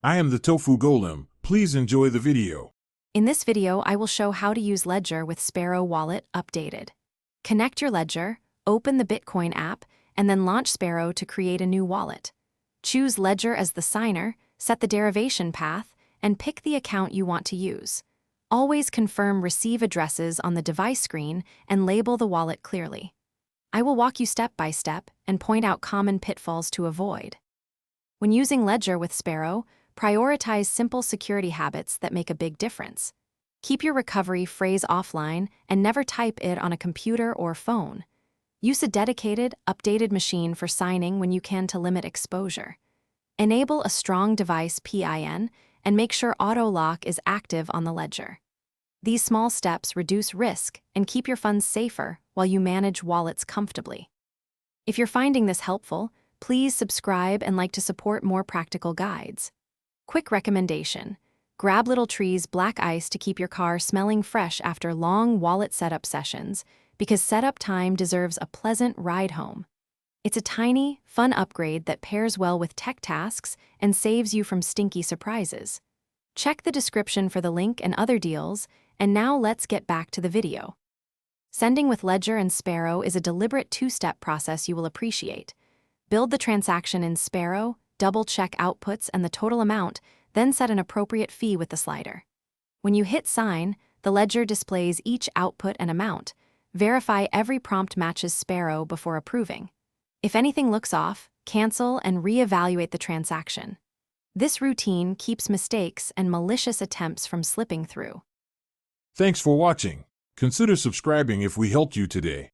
I am the Tofu Golem. Please enjoy the video. In this video, I will show how to use Ledger with Sparrow Wallet updated. Connect your Ledger, open the Bitcoin app, and then launch Sparrow to create a new wallet. Choose Ledger as the signer, set the derivation path, and pick the account you want to use. Always confirm receive addresses on the device screen and label the wallet clearly. I will walk you step by step and point out common pitfalls to avoid. When using Ledger with Sparrow, prioritize simple security habits that make a big difference. Keep your recovery phrase offline and never type it on a computer or phone. Use a dedicated, updated machine for signing when you can to limit exposure. Enable a strong device PIN and make sure auto lock is active on the Ledger. These small steps reduce risk and keep your funds safer while you manage wallets comfortably. If you're finding this helpful, please subscribe and like to support more practical guides. Quick recommendation: grab Little Tree's black ice to keep your car smelling fresh after long wallet setup sessions, because setup time deserves a pleasant ride home. It's a tiny, fun upgrade that pairs well with tech tasks and saves you from stinky surprises. Check the description for the link and other deals, and now let's get back to the video. Sending with Ledger and Sparrow is a deliberate two-step process you will appreciate. Build the transaction in Sparrow, double-check outputs and the total amount, then set an appropriate fee with the slider. When you hit sign, the Ledger displays each output and amount. Verify every prompt matches Sparrow before approving. If anything looks off, cancel and re-evaluate the transaction. This routine keeps mistakes and malicious attempts from slipping through. Thanks for watching. Consider subscribing if we helped you today.